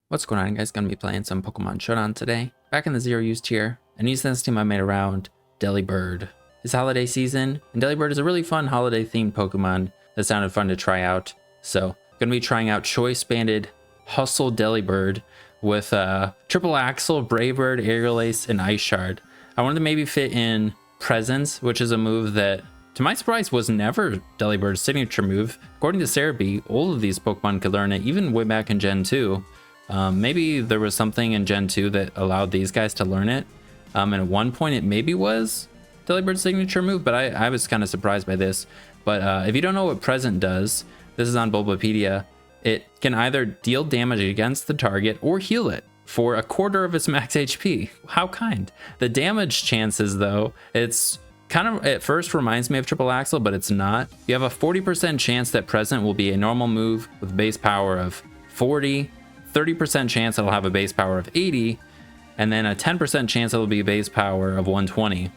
What's going on, guys? Gonna be playing some Pokemon Showdown today. Back in the zero use tier, and using this team I made around Delibird. It's holiday season, and Delibird is a really fun holiday themed Pokemon that sounded fun to try out. So, gonna be trying out Choice Banded Hustle Delibird with Triple Axle, Brave Bird, Aerial Ace, and Ice Shard. I wanted to maybe fit in Presence, which is a move that, to my surprise, was never Delibird's signature move. According to Cerebi, all of these Pokemon could learn it, even way back in Gen 2. Maybe there was something in Gen 2 that allowed these guys to learn it. And at one point it maybe was Delibird's signature move, but I was kind of surprised by this. But if you don't know what Present does, this is on Bulbapedia. It can either deal damage against the target or heal it for a quarter of its max HP. How kind. The damage chances, though, it's kind of at first reminds me of Triple Axle, but it's not. You have a 40% chance that Present will be a normal move with base power of 40, 30% chance it'll have a base power of 80, and then a 10% chance it'll be a base power of 120.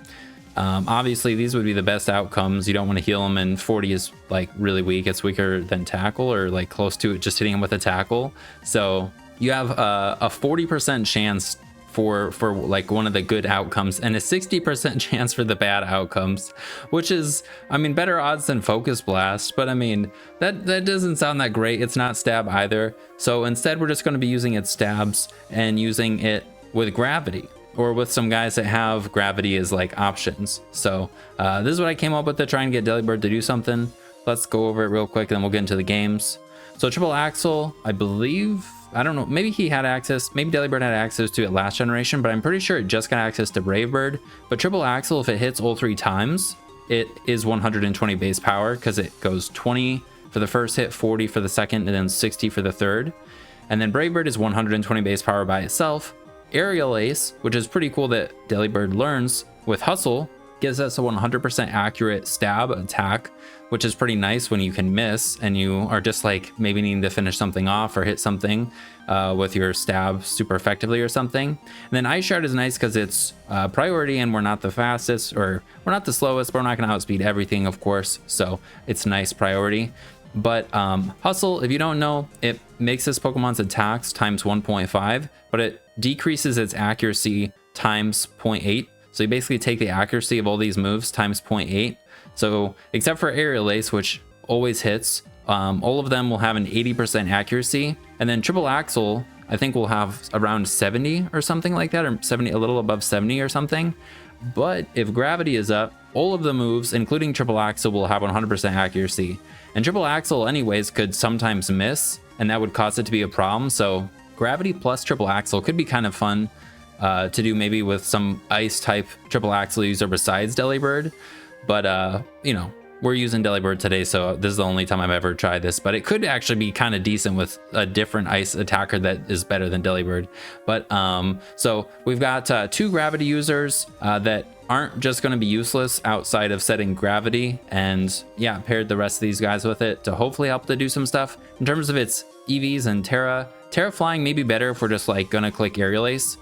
Obviously, these would be the best outcomes. You don't want to heal them, and 40 is like really weak. It's weaker than Tackle, or like close to it, just hitting him with a Tackle. So you have a 40% chance for like one of the good outcomes, and a 60% chance for the bad outcomes, which is, I mean, better odds than Focus Blast, but I mean, that doesn't sound that great. It's not Stab either. So instead, we're just going to be using its Stabs and using it with Gravity, or with some guys that have Gravity as like options. So this is what I came up with to try and get Delibird to do something. Let's go over it real quick, and then we'll get into the games. So Triple Axle, I believe, I don't know, maybe he had access, maybe Delibird had access to it last generation, but I'm pretty sure it just got access to Brave Bird. But Triple Axle, if it hits all 3 times, it is 120 base power, because it goes 20 for the first hit, 40 for the second, and then 60 for the third. And then Brave Bird is 120 base power by itself. Aerial Ace, which is pretty cool that Delibird learns with Hustle, gives us a 100% accurate stab attack, which is pretty nice when you can miss and you are just like maybe needing to finish something off or hit something with your stab super effectively or something. And then Ice Shard is nice because it's priority, and we're not the fastest, or we're not the slowest, but we're not going to outspeed everything, of course, so it's nice priority. But Hustle, if you don't know, it makes this Pokemon's attacks times 1.5, but it decreases its accuracy times 0.8. So you basically take the accuracy of all these moves times 0.8. So except for Aerial Ace, which always hits, all of them will have an 80% accuracy. And then Triple Axle, I think, will have around 70 or something like that, or 70, a little above 70 or something. But if Gravity is up, all of the moves, including Triple Axle, will have 100% accuracy. And Triple Axle anyways could sometimes miss, and that would cause it to be a problem. So Gravity plus Triple Axle could be kind of fun to do, maybe with some ice type Triple Axle user besides Delibird. But you know, we're using Delibird today, so this is the only time I've ever tried this, but it could actually be kind of decent with a different ice attacker that is better than Delibird. But so we've got 2 Gravity users that aren't just going to be useless outside of setting Gravity, and yeah, paired the rest of these guys with it to hopefully help to do some stuff. In terms of its EVs and Terra Flying may be better if we're just like gonna click Aerial Ace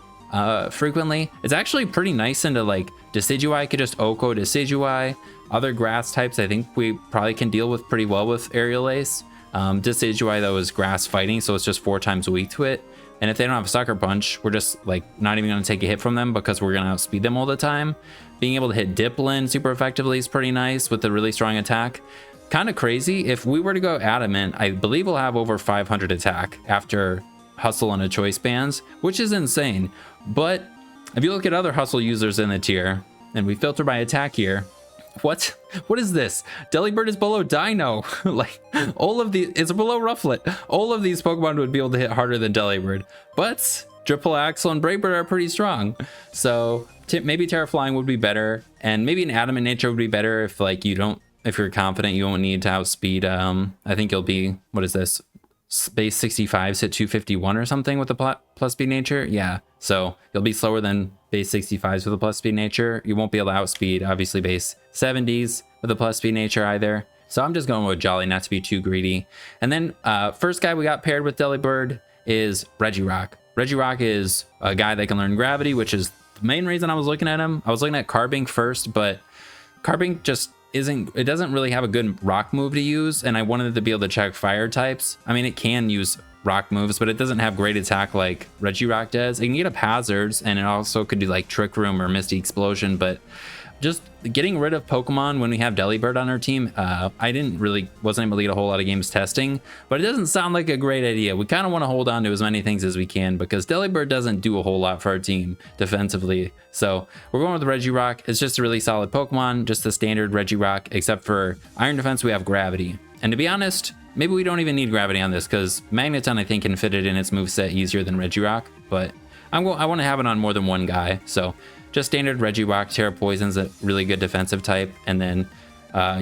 frequently. It's actually pretty nice into like Decidueye. Could just Oko Decidueye. Other grass types I think we probably can deal with pretty well with Aerial Ace. Decidueye though is grass fighting, so it's just 4 times weak to it. And if they don't have Sucker Punch, we're just like not even going to take a hit from them, because we're going to outspeed them all the time. Being able to hit Diplin super effectively is pretty nice with a really strong attack. Kind of crazy. If we were to go Adamant, I believe we'll have over 500 attack after Hustle and a Choice Bands, which is insane. But if you look at other Hustle users in the tier, and we filter by attack here, what is this? Delibird is below Dino. Like, all of these, it's below Rufflet. All of these Pokemon would be able to hit harder than Delibird, but Triple Axle and Brave Bird are pretty strong. So maybe Terra Flying would be better, and maybe an Adamant Nature would be better if like if you're confident you won't need to outspeed. I think you'll be, what is this? Base 65s hit 251 or something with the plus speed nature. Yeah, so you'll be slower than base 65s with a plus speed nature. You won't be able to outspeed obviously base 70s with a plus speed nature either. So I'm just going with Jolly, not to be too greedy. And then first guy we got paired with Delibird is Regirock. Regirock is a guy that can learn Gravity, which is the main reason I was looking at him. I was looking at Carbink first, but Carbink just doesn't really have a good rock move to use, and I wanted it to be able to check fire types. I mean, it can use rock moves, but it doesn't have great attack like Regirock does. It can get up hazards, and it also could do like Trick Room or Misty Explosion, but just getting rid of Pokemon when we have Delibird on our team, I wasn't able to get a whole lot of games testing, but it doesn't sound like a great idea. We kind of want to hold on to as many things as we can because Delibird doesn't do a whole lot for our team defensively. So we're going with Regirock. It's just a really solid Pokemon, just the standard Regirock, except for Iron Defense, we have Gravity. And to be honest, maybe we don't even need Gravity on this because Magneton, I think, can fit it in its moveset easier than Regirock, but I want to have it on more than one guy. So just standard Regirock. Terra Poison's a really good defensive type, and then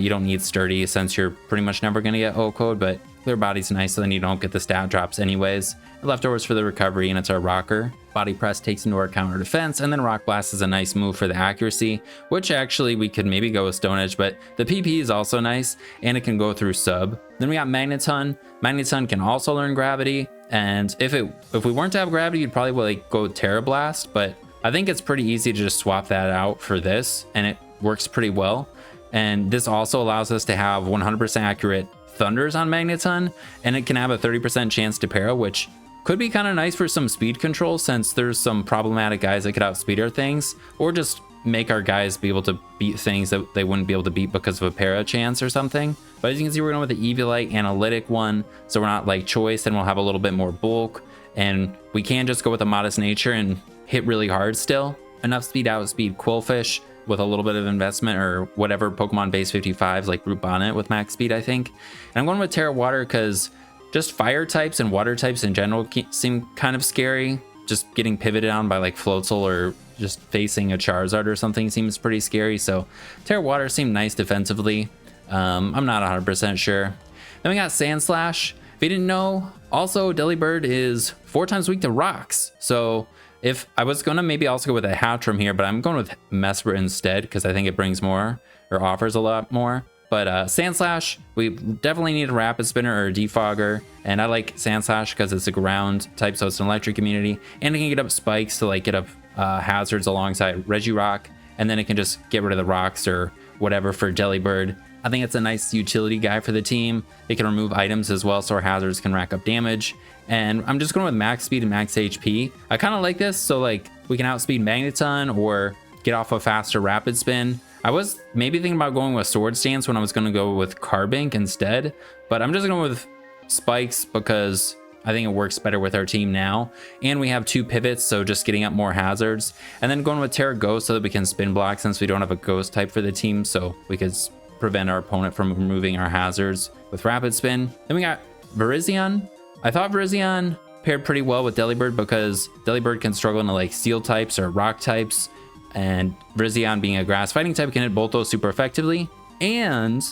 you don't need Sturdy since you're pretty much never going to get O-Code, but Clear Body's nice, so then you don't get the stat drops anyways. Leftovers for the recovery, and it's our Rocker. Body Press takes into account our defense, and then Rock Blast is a nice move for the accuracy, which actually we could maybe go with Stone Edge, but the PP is also nice, and it can go through sub. Then we got Magneton. Magneton can also learn Gravity, and if we weren't to have Gravity, you'd probably like go Terra Blast, but I think it's pretty easy to just swap that out for this, and it works pretty well. And this also allows us to have 100% accurate Thunders on Magneton, and it can have a 30% chance to para, which could be kind of nice for some speed control since there's some problematic guys that could outspeed our things, or just make our guys be able to beat things that they wouldn't be able to beat because of a para chance or something. But as you can see, we're going with the Eviolite Analytic one, so we're not like choice, and we'll have a little bit more bulk, and we can just go with a Modest Nature and hit really hard still. Enough speed outspeed Quillfish with a little bit of investment, or whatever Pokemon base 55s like Root Bonnet with max speed, I think. And I'm going with Terra Water because just fire types and water types in general seem kind of scary. Just getting pivoted on by like Floatzel or just facing a Charizard or something seems pretty scary. So Terra Water seemed nice defensively. I'm not 100% sure. Then we got Sandslash. If you didn't know, also Delibird is 4 times weak to rocks. So if I was gonna maybe also go with a Hatchram here, but I'm going with Mesprit instead because I think it brings more or offers a lot more. But Sandslash, we definitely need a Rapid Spinner or a Defogger, and I like Sandslash because it's a ground type, so it's an electric immunity, and it can get up spikes to like get up hazards alongside Regirock, and then it can just get rid of the rocks or whatever for Delibird. I think it's a nice utility guy for the team. It can remove items as well, so our hazards can rack up damage. And I'm just going with max speed and max HP. I kind of like this, so like we can outspeed Magneton or get off a faster Rapid Spin. I was maybe thinking about going with Sword Stance when I was going to go with Carbink instead, but I'm just going with Spikes because I think it works better with our team now. And we have 2 pivots, so just getting up more hazards. And then going with Terra Ghost so that we can spin block since we don't have a Ghost type for the team, so we could prevent our opponent from removing our hazards with Rapid Spin. Then we got Virizion. I thought Virizion paired pretty well with Delibird because Delibird can struggle into like steel types or rock types, and Virizion being a grass fighting type can hit both those super effectively. And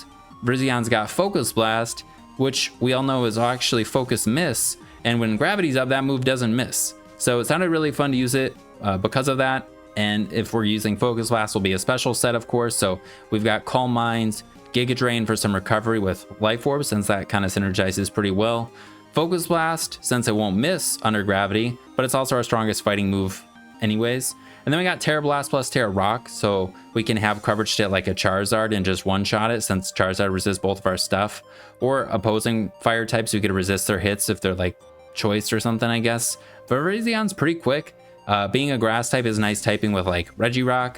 Virizion's got Focus Blast, which we all know is actually Focus Miss, and when gravity's up, that move doesn't miss. So it sounded really fun to use it because of that. And if we're using Focus Blast, will be a special set, of course. So we've got Calm Minds, Giga Drain for some recovery with Life Orb, since that kind of synergizes pretty well. Focus Blast, since it won't miss under gravity, but it's also our strongest fighting move anyways. And then we got Terra Blast plus Terra Rock, so we can have coverage to like a Charizard and just one-shot it, since Charizard resists both of our stuff. Or opposing fire types who could resist their hits if they're like choice or something, I guess. But Virizion's pretty quick. Being a grass type is nice typing with like Regirock,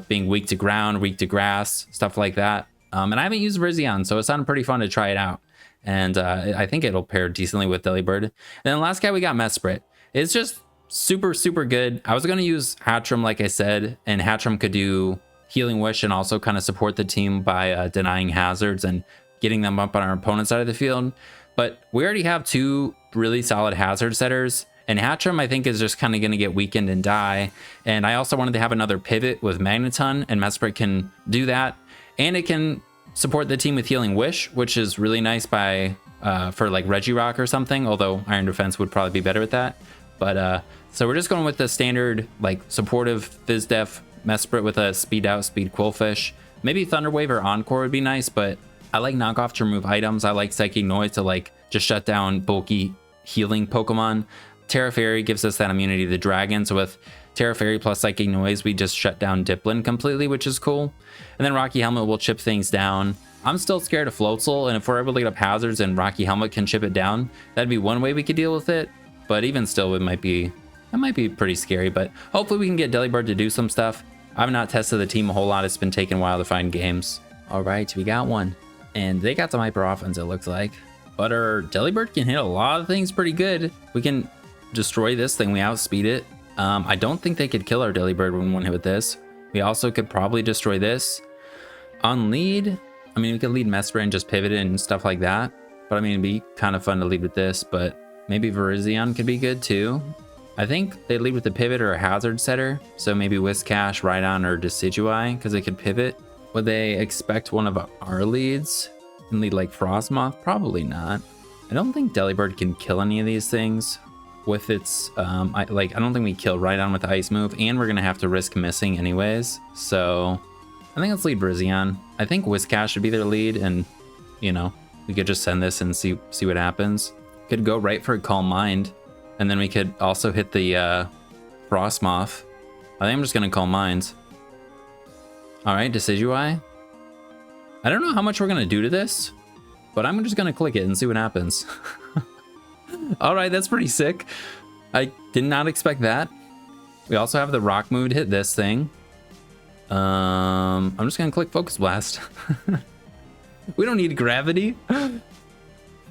being weak to ground, weak to grass, stuff like that. And I haven't used Virizion, so it sounded pretty fun to try it out. And I think it'll pair decently with Delibird. And then the last guy we got Mesprit. It's just super, super good. I was going to use Hatchram, like I said, and Hatchram could do Healing Wish and also kind of support the team by denying hazards and getting them up on our opponent's side of the field. But we already have 2 really solid hazard setters, and Hatchram I think is just kind of going to get weakened and die. And I also wanted to have another pivot with Magneton, and Mesprit can do that, and it can support the team with Healing Wish, which is really nice by for like Regirock or something, although Iron Defense would probably be better with that. But so we're just going with the standard like supportive Fizdef Mesprit with a speed out speed Quillfish. Maybe Thunder Wave or Encore would be nice, but I like Knockoff to remove items. I like Psychic Noise to like just shut down bulky healing Pokemon. Terra Fairy gives us that immunity to the dragon, so with Terra Fairy plus Psychic Noise, we just shut down Diplin completely, which is cool. And then Rocky Helmet will chip things down. I'm still scared of Floatzel, and if we're able to get up hazards and Rocky Helmet can chip it down, that'd be one way we could deal with it. But even still, that might be pretty scary. But hopefully we can get Delibird to do some stuff. I've not tested the team a whole lot. It's been taking a while to find games. All right, we got one. And they got some hyper offense, it looks like. But our Delibird can hit a lot of things pretty good. We can destroy this thing. We outspeed it. I don't think they could kill our Delibird when one hit with this. We also could probably destroy this. On lead, I mean, we could lead Mesprit and just pivot it and stuff like that. But I mean, it'd be kind of fun to lead with this, but maybe Virizion could be good too. I think they lead with the pivot or a hazard setter. So maybe Whiscash, Rhydon, or Decidueye, because they could pivot. Would they expect one of our leads and lead like Frostmoth? Probably not. I don't think Delibird can kill any of these things with its, I don't think we kill Rhydon with the ice move, and we're gonna have to risk missing anyways. So I think let's lead Virizion. I think Whiscash should be their lead, and you know, we could just send this and see what happens. Could go right for a Calm Mind, and then we could also hit the Frostmoth. I think I'm just gonna Calm Minds. All right, Decidueye. I don't know how much we're gonna do to this, but I'm just gonna click it and see what happens. All right, that's pretty sick. I did not expect that. We also have the rock move to hit this thing. I'm just gonna click Focus Blast. We don't need gravity.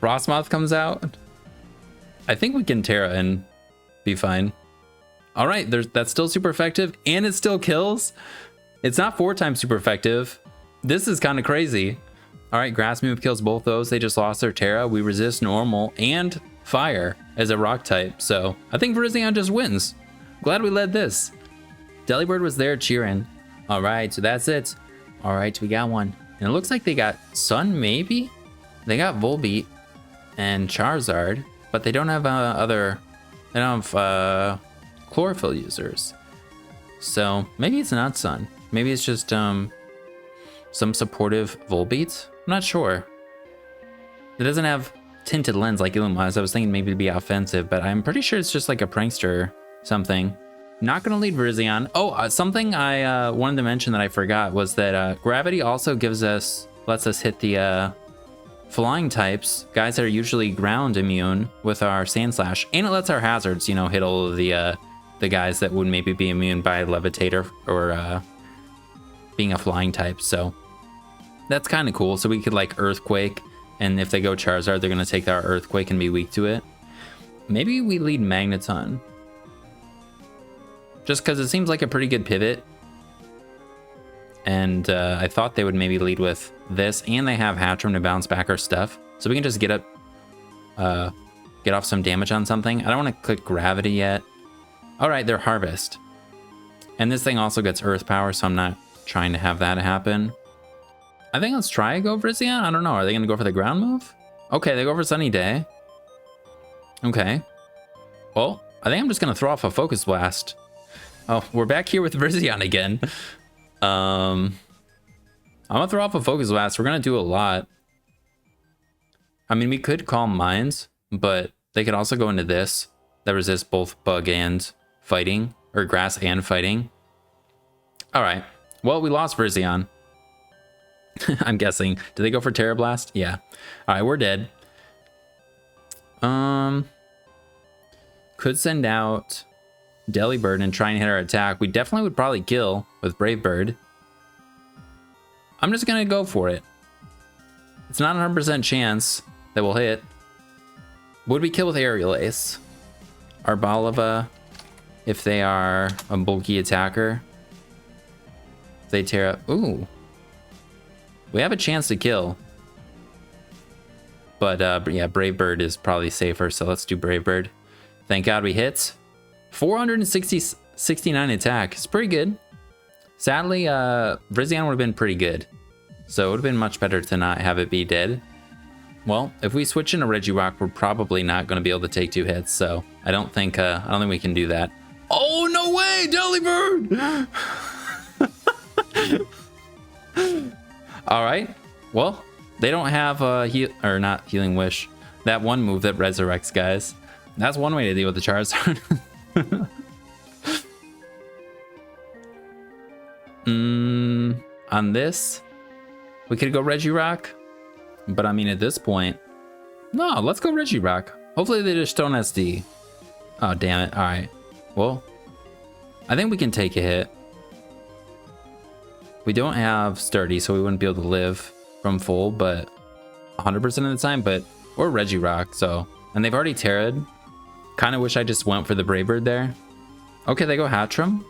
Frostmoth comes out. I think we can Terra and be fine. All right, that's still super effective, and it still kills. It's not 4 times super effective. This is kind of crazy. All right, Grass move kills both those. They just lost their Terra. We resist normal and fire as a rock type. So I think Virizion just wins. Glad we led this. Delibird was there cheering. All right, so that's it. All right, we got one. And it looks like they got Sun, maybe? They got Volbeat and Charizard, but they don't have they don't have Chlorophyll users. So maybe it's not Sun. Maybe it's just some supportive Volbeats. I'm not sure. It doesn't have tinted lens like Illumaz. I was thinking maybe it'd be offensive, but I'm pretty sure it's just like a prankster something. Not gonna lead Virizion. Oh, something I wanted to mention that I forgot was that gravity also lets us hit the flying types, guys that are usually ground immune with our Sandslash, and it lets our hazards, you know, hit all of the guys that would maybe be immune by Levitator or being a flying type. So that's kind of cool. So we could like Earthquake, and if they go Charizard, they're gonna take our Earthquake and be weak to it. Maybe we lead Magneton, just because it seems like a pretty good pivot. And I thought they would maybe lead with this, and they have Hatchram to bounce back our stuff, so we can just get off some damage on something. I don't want to click Gravity yet. All right, they're Harvest, and this thing also gets Earth Power, so I'm not trying to have that happen. I think let's try go Virizion. I don't know. Are they gonna go for the ground move? Okay, they go for Sunny Day. Okay. Well, I think I'm just gonna throw off a Focus Blast. Oh, we're back here with Virizion again. I'm gonna throw off a Focus Blast. We're gonna do a lot. I mean, we could Calm Minds, but they could also go into this that resists both Bug and Fighting, or Grass and Fighting. All right. Well, we lost Virizion. I'm guessing. Did they go for Terra Blast? Yeah. All right, we're dead. Could send out Delibird and try and hit our attack. We definitely would probably kill with Brave Bird. I'm just gonna go for it. It's not a 100% chance that we'll hit. Would we kill with Aerial Ace? Arboliva, if they are a bulky attacker. If they tear up. Ooh. We have a chance to kill. But yeah, Brave Bird is probably safer, so let's do Brave Bird. Thank God we hit. 469 attack. It's pretty good. Sadly, Virizion would have been pretty good. So it would have been much better to not have it be dead. Well, if we switch into Regirock, we're probably not going to be able to take 2 hits, so I don't think we can do that. Oh, no way, Delibird! All right. Well, they don't have not Healing Wish. That one move that resurrects guys. That's one way to deal with the Charizard. On this, We could go Regirock, but I mean at this point, no, let's go Regirock. Hopefully they just don't SD. Oh, damn it. All right. Well, I think we can take a hit. We don't have Sturdy, so we wouldn't be able to live from full, but 100% of the time, but we're Regirock, so. And they've already Terra'd. Kind of wish I just went for the Braybird there. Okay, they go Hatchram.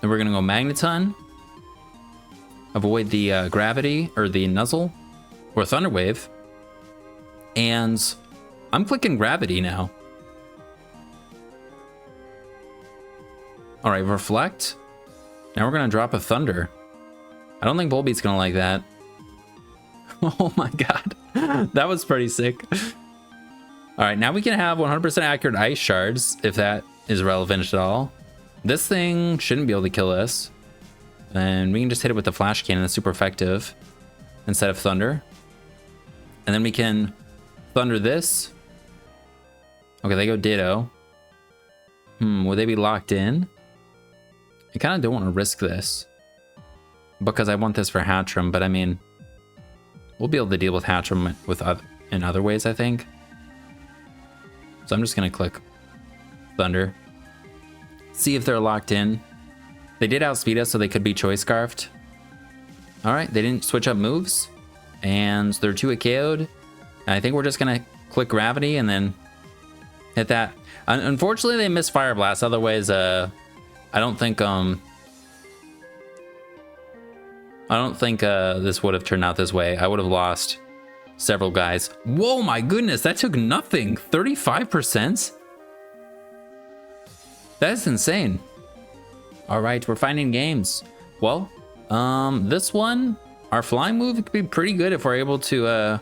And we're gonna go Magneton. Avoid the Gravity, or the Nuzzle, or Thunder Wave. And I'm clicking Gravity now. All right, Reflect. Now we're gonna drop a Thunder. I don't think Volbeat's gonna like that. Oh my god, that was pretty sick. All right, now we can have 100% accurate Ice Shards, if that is relevant at all. This thing shouldn't be able to kill us. And we can just hit it with the Flash Cannon, that's super effective, instead of Thunder. And then we can Thunder this. Okay, they go Ditto. Would they be locked in? I kind of don't want to risk this, because I want this for Hatchram, but I mean, we'll be able to deal with Hatchram in other ways, I think. So I'm just going to click Thunder. See if they're locked in. They did outspeed us, so they could be Choice Scarfed. All right, they didn't switch up moves, and they're 2-hit KO'd. And I think we're just going to click Gravity and then hit that. Unfortunately, they missed Fire Blast. Otherwise, I don't think this would have turned out this way. I would have lost several guys. Whoa, my goodness, that took nothing. 35%? That's insane. All right, we're finding games. Well, this one, our flying move could be pretty good if we're able to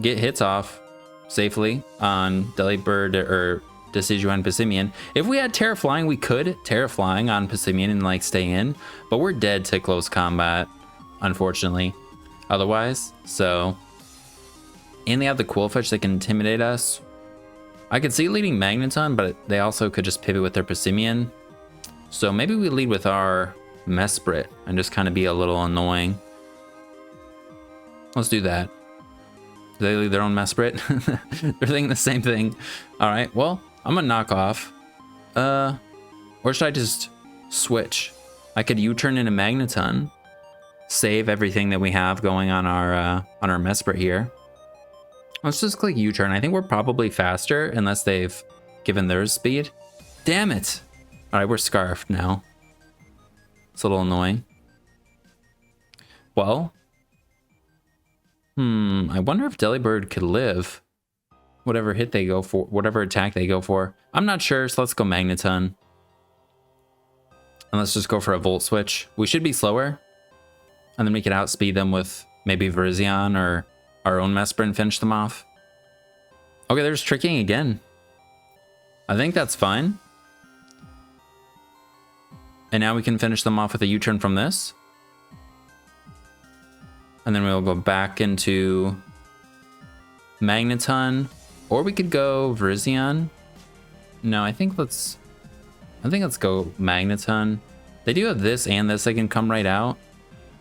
get hits off safely on Delibird or Decidueye Passimian. If we had Terra Flying, we could Terra Flying on Passimian and like stay in, but we're dead to close combat, unfortunately, otherwise. So, and they have the Quillfish that can intimidate us. I could see leading Magneton, but they also could just pivot with their Passimian. So maybe we lead with our Mesprit and just kind of be a little annoying. Let's do that. Do they lead their own Mesprit? They're thinking the same thing. All right, well, I'm gonna knock off. Or should I just switch? I could U-turn into Magneton, save everything that we have going on our Mesprit here. Let's just click U-turn. I think we're probably faster unless they've given theirs speed. Damn it! All right, we're Scarfed now. It's a little annoying. Well, I wonder if Delibird could live whatever hit they go for, whatever attack they go for. I'm not sure, so let's go Magneton. And let's just go for a Volt Switch. We should be slower. And then we could outspeed them with maybe Virizion or our own Mesprit and finish them off. Okay, there's tricking again. I think that's fine. And now we can finish them off with a U-turn from this. And then we'll go back into Magneton. Or we could go Virizion. No, I think let's go Magneton. They do have this and this that can come right out.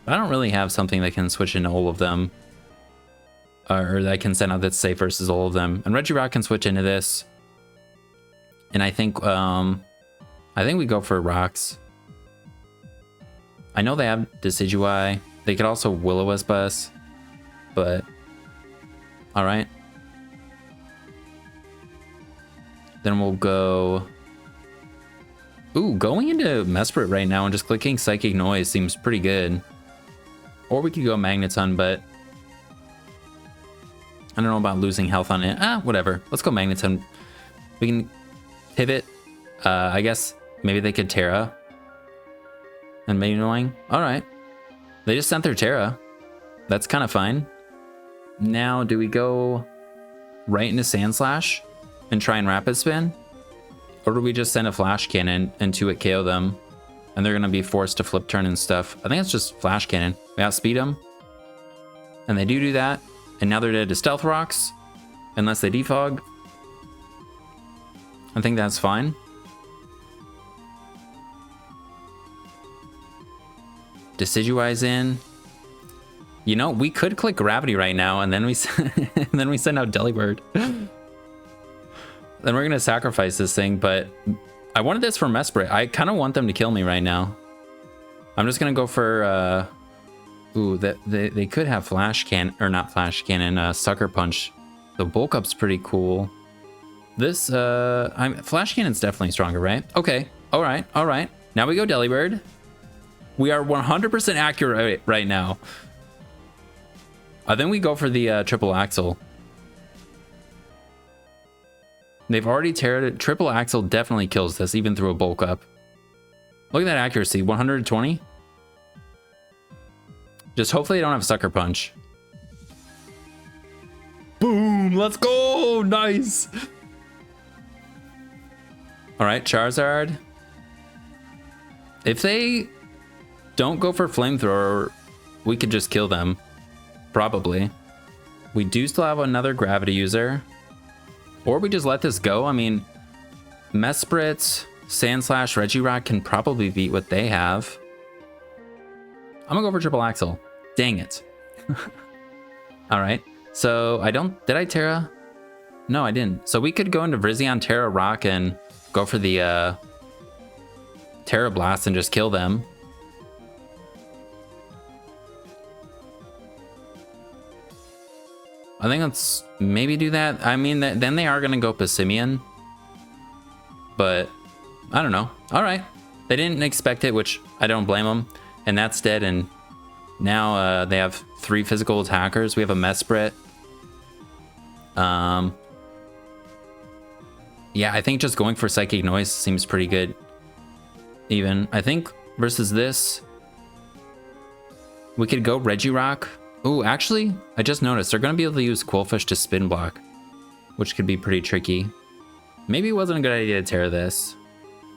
But I don't really have something that can switch into all of them. Or that can send out that's safe versus all of them. And Regirock can switch into this. And I think we go for rocks. I know they have Decidueye. They could also Will-O-Wisp us, but all right. Then we'll go. Ooh, going into Mesprit right now and just clicking Psychic Noise seems pretty good. Or we could go Magneton, but I don't know about losing health on it. Whatever. Let's go Magneton. We can pivot. I guess maybe they could Terra. And maybe annoying. All right. They just sent their Terra. That's kind of fine. Now, do we go right into Sandslash and try and Rapid Spin? Or do we just send a Flash Cannon and 2-hit KO them? And they're going to be forced to flip turn and stuff. I think it's just Flash Cannon. We outspeed them. And they do that. And now they're dead to Stealth Rocks. Unless they defog. I think that's fine. Decidueye's in. You know, we could click gravity right now, and then we and then we send out Delibird. Then we're gonna sacrifice this thing, but I wanted this for Mesprit. I kind of want them to kill me right now. I'm just gonna go for ooh, they could have flash cannon, or not flash cannon, sucker punch. The bulk up's pretty cool. This flash cannon's definitely stronger, right? Okay, all right. Now we go Delibird. We are 100% accurate right now. Then we go for the triple axle. They've already teared it. Triple axle definitely kills this, even through a bulk up. Look at that accuracy, 120. Just hopefully they don't have sucker punch. Boom, let's go, nice. All right, Charizard. If they don't go for flamethrower, we could just kill them. Probably. We do still have another gravity user. Or we just let this go. I mean, Mesprit, Sandslash, Regirock can probably beat what they have. I'm gonna go for triple axle. Dang it. All right. So did I Terra? No, I didn't. So we could go into Virizion, Terra Rock, and go for the Terra Blast and just kill them. I think let's maybe do that. I mean, then they are going to go Passimian. But I don't know. All right. They didn't expect it, which I don't blame them. And that's dead. And now they have 3 physical attackers. We have a Mesprit. Yeah, I think just going for Psychic Noise seems pretty good. Even. I think versus this, we could go Regirock. Oh, actually, I just noticed they're going to be able to use Quillfish to spin block, which could be pretty tricky. Maybe it wasn't a good idea to tear this.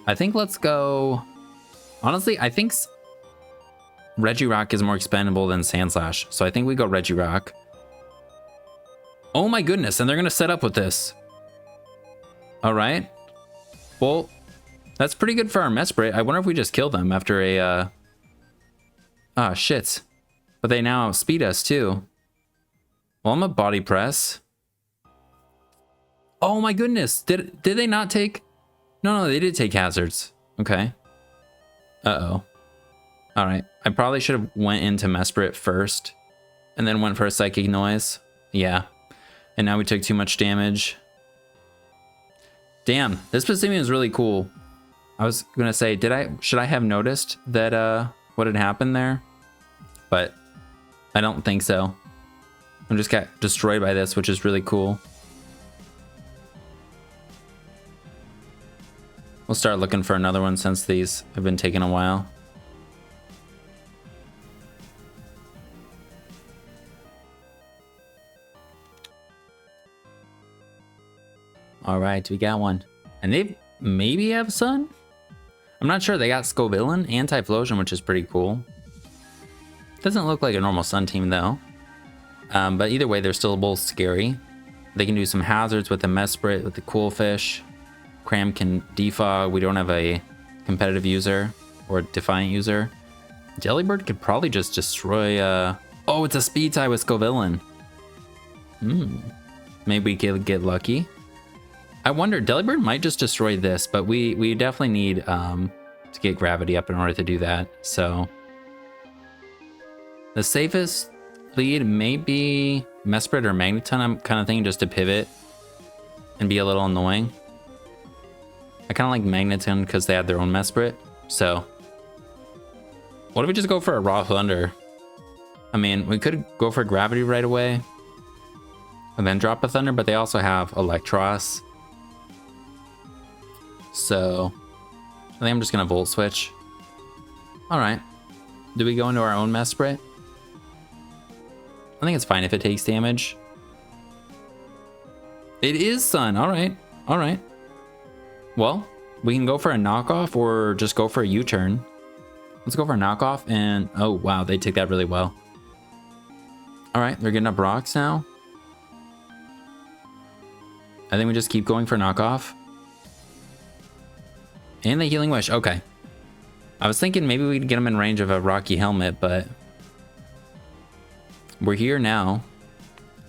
I think let's go... Honestly, I think Regirock is more expendable than Sandslash, so I think we go Regirock. Oh my goodness, and they're going to set up with this. All right. Well, that's pretty good for our Mesprit. I wonder if we just kill them after a... Ah, shit. But they now speed us too. Well, I'm a body press. Oh my goodness. Did they not take? No, they did take hazards. Okay. Uh-oh. All right. I probably should have went into Mesprit first and then went for a Psychic Noise. Yeah. And now we took too much damage. Damn, this Passimian is really cool. I was going to say, should I have noticed that what had happened there? But I don't think so. I just got destroyed by this, which is really cool. We'll start looking for another one since these have been taking a while. All right, we got one. And they maybe have Sun? I'm not sure. They got Scovillain, Anti-Flosion, which is pretty cool. Doesn't look like a normal Sun team though. But either way, they're still both scary. They can do some hazards with the Mesprit, with the Quillfish. Cram can defog. We don't have a competitive user or Defiant user. Delibird could probably just destroy... Oh, it's a speed tie with Scovillain. Maybe we could get lucky. I wonder, Delibird might just destroy this, but we definitely need to get gravity up in order to do that. So... The safest lead may be Mesprit or Magneton. I'm kind of thinking just to pivot and be a little annoying. I kind of like Magneton because they have their own Mesprit. So, what if we just go for a Raw Thunder? I mean, we could go for Gravity right away and then drop a Thunder, but they also have Electros. So, I think I'm just going to Volt Switch. All right. Do we go into our own Mesprit? I think it's fine if it takes damage. It is Sun. All right. All right. Well, we can go for a knockoff or just go for a U-turn. Let's go for a knockoff and... Oh, wow. They take that really well. All right. They're getting up rocks now. I think we just keep going for knockoff. And the Healing Wish. Okay. I was thinking maybe we'd get them in range of a Rocky Helmet, but... We're here now.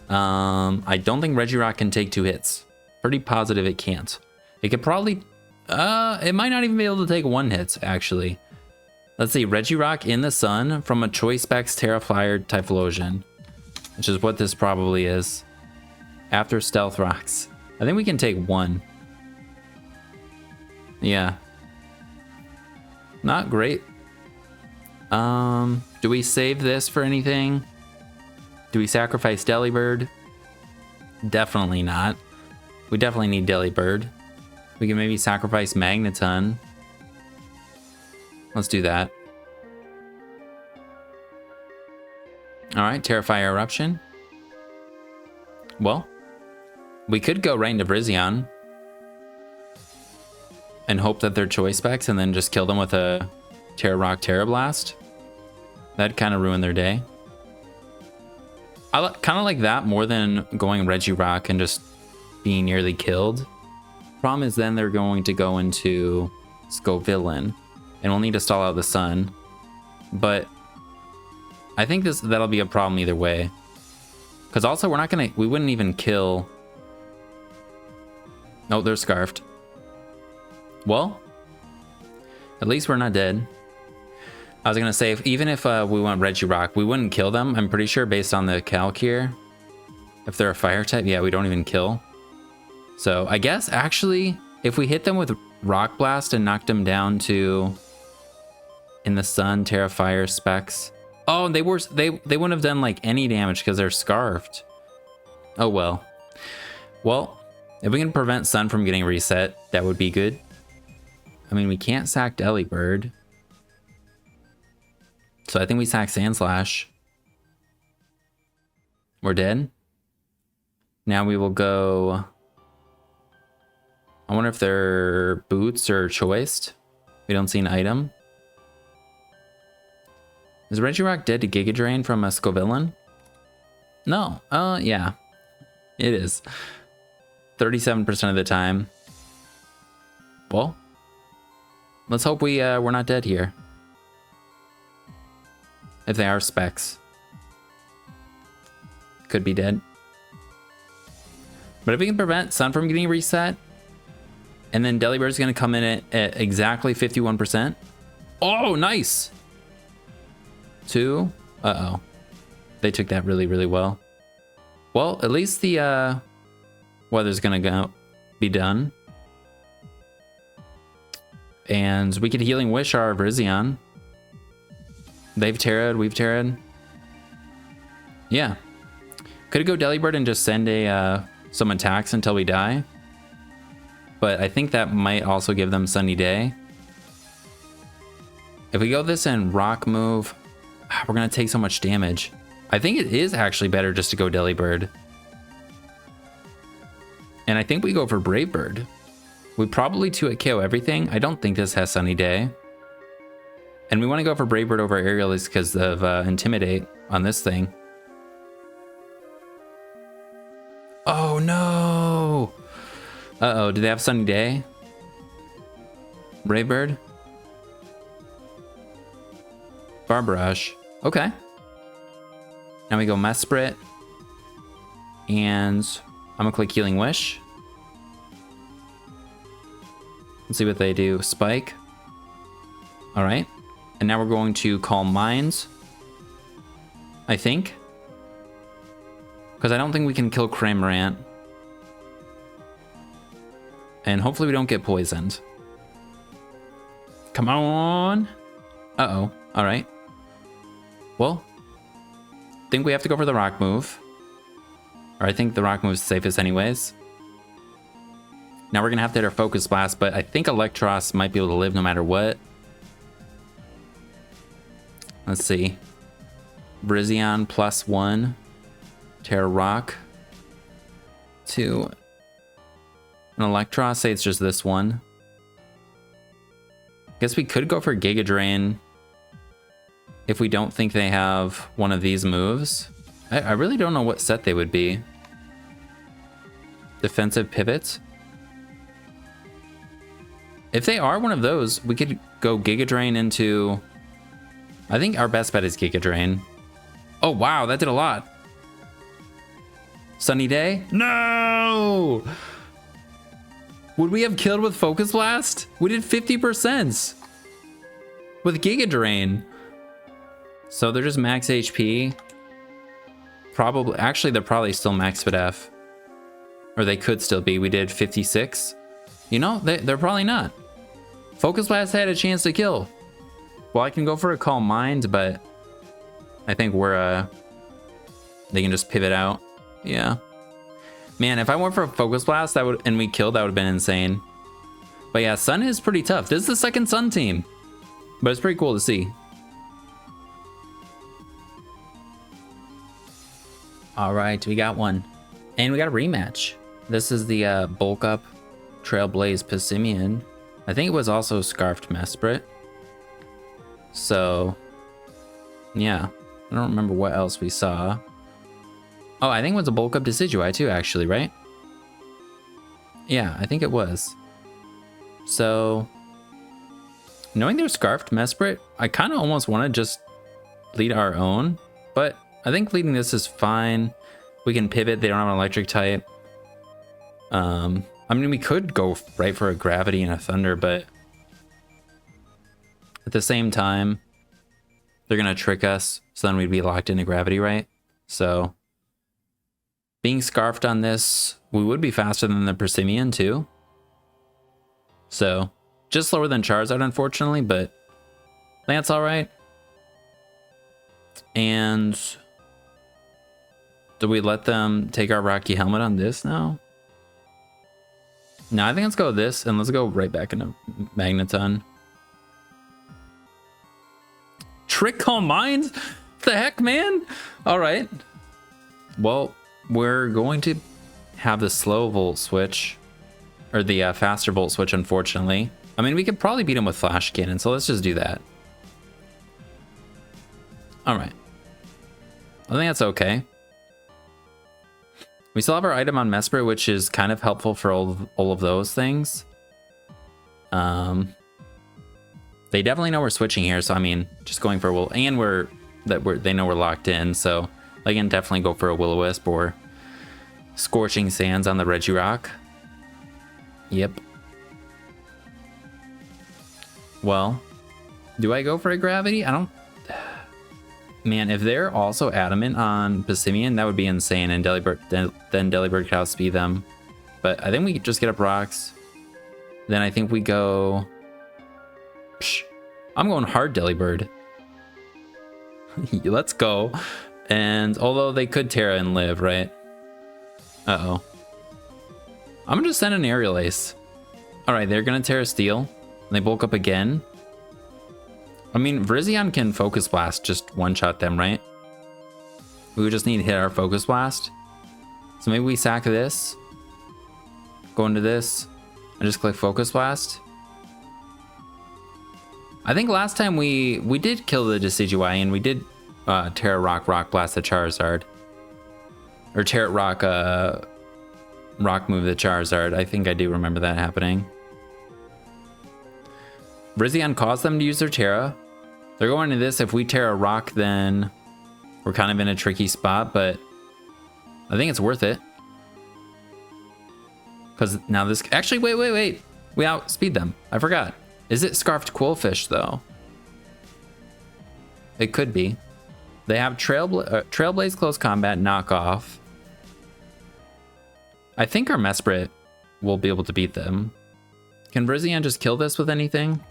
I don't think Regirock can take 2 hits. Pretty positive it can't. It could probably... it might not even be able to take 1 hit, actually. Let's see, Regirock in the sun from a Choice Specs Terrafire Typhlosion, which is what this probably is. After Stealth Rocks. I think we can take 1. Yeah. Not great. Do we save this for anything? Do we sacrifice Delibird? Definitely not. We definitely need Delibird. We can maybe sacrifice Magneton. Let's do that. Alright, Terrafire Eruption. Well, we could go right into Virizion and hope that they're Choice Specs and then just kill them with a Terra Rock Terra Blast. That'd kind of ruin their day. I kind of like that more than going Regirock and just being nearly killed. Problem is then they're going to go into Scovillain and we'll need to stall out the sun. But I think that'll be a problem either way. Because also we wouldn't even kill... Oh, they're Scarfed. Well, at least we're not dead. I was gonna say, even if we went Regirock, we wouldn't kill them. I'm pretty sure based on the calc here. If they're a fire type, yeah, we don't even kill. So I guess actually, if we hit them with Rock Blast and knocked them down to in the sun, Terra Fire Specs. Oh, they wouldn't have done like any damage because they're Scarfed. Oh well. Well, if we can prevent Sun from getting reset, that would be good. I mean, we can't sack Delibird. So I think we sack Sandslash. We're dead. Now we will go... I wonder if they're boots or choiced. We don't see an item. Is Regirock dead to Giga Drain from a Scovillain? No. Yeah. It is. 37% of the time. Well, let's hope we're not dead here. If they are specs. Could be dead. But if we can prevent Sun from getting reset, and then Delibird's going to come in at exactly 51%. Oh, nice! 2. Uh-oh. They took that really, really well. Well, at least the weather's going to be done. And we could Healing Wish our Virizion. They've Terra'd, we've Terra'd. Yeah. Could go Delibird and just send some attacks until we die. But I think that might also give them Sunny Day. If we go this and Rock Move, we're going to take so much damage. I think it is actually better just to go Delibird. And I think we go for Brave Bird. We probably 2-hit KO everything. I don't think this has Sunny Day. And we want to go for Brave Bird over Aerial is because of Intimidate on this thing. Oh no! Uh-oh, do they have Sunny Day? Brave Bird? Barbarage. Okay. Now we go Mesprit. And I'm gonna click Healing Wish. Let's see what they do. Spike. Alright. And now we're going to Calm Minds. I think. Because I don't think we can kill Cramorant. And hopefully we don't get poisoned. Come on. Uh-oh. Alright. Well. I think we have to go for the Rock Move. Or I think the Rock Move is safest anyways. Now we're going to have to hit our Focus Blast, but I think Electros might be able to live no matter what. Let's see. Virizion +1. Terra Rock. 2. An Electros, say it's just this one. Guess we could go for Giga Drain if we don't think they have one of these moves. I really don't know what set they would be. Defensive Pivot. If they are one of those, we could go Giga Drain into... I think our best bet is Giga Drain. Oh, wow, that did a lot. Sunny day? No! Would we have killed with Focus Blast? We did 50% with Giga Drain. So they're just max HP. Probably, actually, they're probably still max FDF. Or they could still be. We did 56. You know, they're probably not. Focus Blast had a chance to kill. Well, I can go for a Calm Mind, but I think we're, they can just pivot out. Yeah. Man, if I went for a Focus Blast, that would, and we killed, that would have been insane. But yeah, Sun is pretty tough. This is the second Sun team. But it's pretty cool to see. All right, we got one. And we got a rematch. This is the Bulk Up Trailblaze Pissimian. I think it was also Scarfed Mesprit. So, yeah. I don't remember what else we saw. Oh, I think it was a Bulk Up Decidueye too, actually, right? Yeah, I think it was. So, knowing they're Scarfed Mesprit, I kind of almost want to just lead our own. But I think leading this is fine. We can pivot. They don't have an electric type. I mean, we could go right for a Gravity and a Thunder, but at the same time, they're going to trick us. So then we'd be locked into Gravity, right? So being Scarfed on this, we would be faster than the Persimmon too. So just slower than Charizard, unfortunately, but that's all right. And do we let them take our Rocky Helmet on this now? No, I think let's go with this, and let's go right back into Magneton. Trick Calm Mind? The heck, man? All right. Well, we're going to have the slow Volt switch, or the faster Volt switch, unfortunately. I mean, we could probably beat him with Flash Cannon, so let's just do that. All right. I think that's okay. We still have our item on Mesprit, which is kind of helpful for all of those things. They definitely know we're switching here, so I mean, just going for a will, and they know we're locked in, so they can definitely go for a Will-O-Wisp or Scorching Sands on the Regirock. Yep. Well, do I go for a Gravity? I don't. Man, if they're also adamant on Pissimian, that would be insane, and Delibird, then Delibird could outspeed them. But I think we could just get up rocks. Then I think we go... Psh, I'm going hard Delibird. Let's go. And although they could Terra and live, right? Uh-oh. I'm gonna just send an Aerial Ace. Alright, they're gonna Terra Steel. And they bulk up again. I mean, Virizion can Focus Blast, just one-shot them, right? We would just need to hit our Focus Blast. So maybe we sack this. Go into this. And just click Focus Blast. I think last time we did kill the Decidueye, and we did Terra Rock Blast the Charizard. Or Terra Rock move the Charizard. I think I do remember that happening. Virizion caused them to use their Terra. They're going to this. If we Terra Rock, then we're kind of in a tricky spot, but I think it's worth it. Because now this... Actually, wait. We outspeed them. I forgot. Is it Scarfed Quillfish, though? It could be. They have Trailblaze Close Combat knockoff. I think our Mesprit will be able to beat them. Can Virizion just kill this with anything?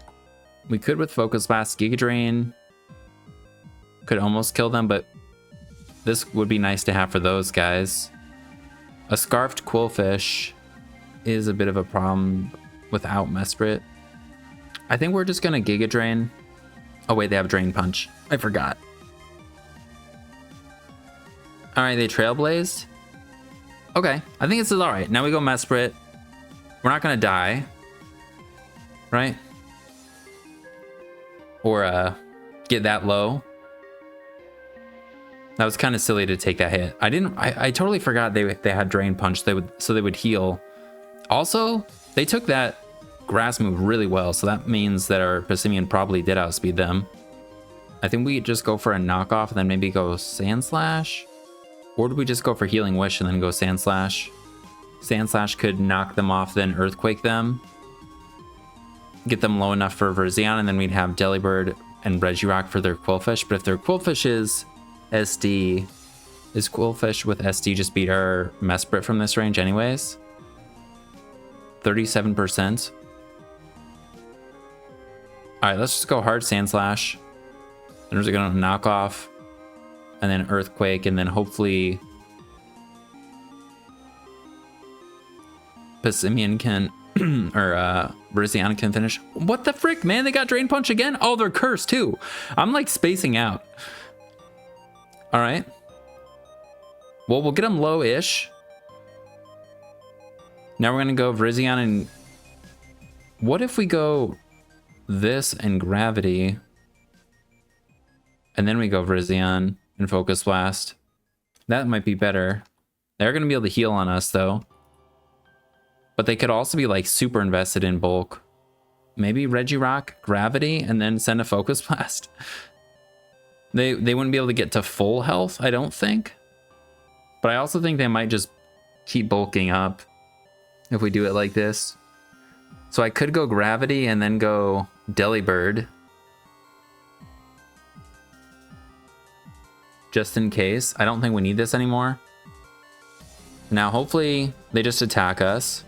We could with Focus Blast. Giga Drain could almost kill them, but this would be nice to have for those guys. A Scarfed Quillfish is a bit of a problem without Mesprit. I think we're just gonna Giga Drain. Oh wait, they have Drain Punch. I forgot. All right, they Trailblazed. Okay, I think this is all right. Now we go Mesprit. We're not gonna die, right? Or get that low. That was kind of silly to take that hit. I totally forgot they had Drain Punch. They would heal. Also, they took that grass move really well, so that means that our Pissimian probably did outspeed them. I think we just go for a knockoff and then maybe go Sand Slash. Or do we just go for Healing Wish and then go Sand Slash? Sand Slash could knock them off, then Earthquake them. Get them low enough for Verzion, and then we'd have Delibird and Regirock for their Quillfish. But if their Quillfish is SD, is Quillfish with SD just beat our Mesprit from this range anyways? 37%. Alright, let's just go hard Sand Slash. Then we're gonna knock off. And then Earthquake, and then hopefully Passimian can or Briziana can finish. What the frick, man? They got Drain Punch again? Oh, they're cursed too. I'm like spacing out. All right. Well, we'll get them low-ish. Now we're gonna go Briziana, and what if we go this and Gravity, and then we go Brizion and Focus Blast? That might be better. They're gonna be able to heal on us though. But they could also be like super invested in bulk. Maybe Regirock, Gravity, and then send a Focus Blast. They wouldn't be able to get to full health, I don't think. But I also think they might just keep bulking up if we do it like this. So I could go Gravity and then go Delibird. Just in case. I don't think we need this anymore. Now hopefully they just attack us.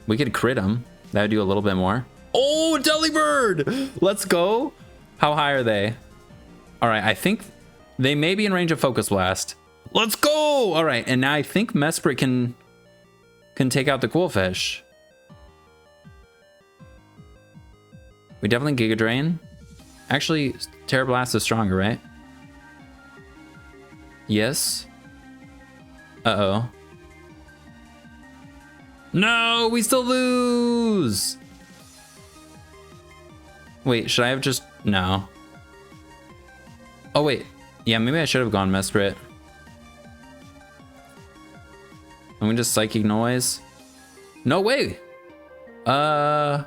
We could crit them. That would do a little bit more. Oh, Delibird! Let's go. How high are they? All right, I think they may be in range of Focus Blast. Let's go! All right, and now I think Mesprit can take out the Quillfish. We definitely Giga Drain. Actually, Terra Blast is stronger, right? Yes. Uh-oh. No, we still lose. Wait, should I have just... No. Oh, wait. Yeah, maybe I should have gone Mesprit. And we just Psychic Noise. No way. They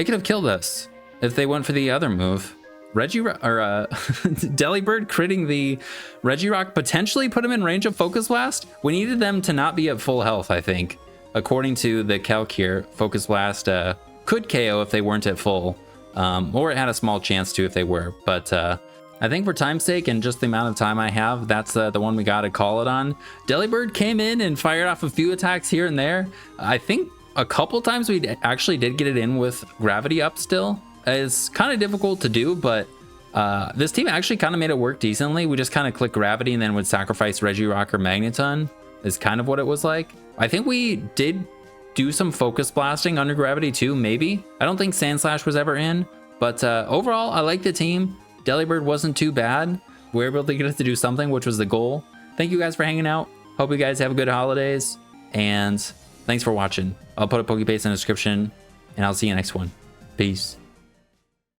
could have killed us if they went for the other move. Delibird critting the Regirock potentially put him in range of Focus Blast. We needed them to not be at full health, I think. According to the calc here, Focus Blast could KO if they weren't at full. Or it had a small chance to if they were. But I think for time's sake and just the amount of time I have, that's the one we got to call it on. Delibird came in and fired off a few attacks here and there. I think a couple times we actually did get it in with Gravity up still. It's kind of difficult to do, but this team actually kind of made it work decently. We just kind of click Gravity and then would sacrifice Regirock or Magneton is kind of what it was like. I think we did do some Focus Blasting under Gravity too, maybe. I don't think Sand Slash was ever in, but overall, I like the team. Delibird wasn't too bad. We were able to get it to do something, which was the goal. Thank you guys for hanging out. Hope you guys have a good holidays, and thanks for watching. I'll put a Pokepaste in the description, and I'll see you next one. Peace.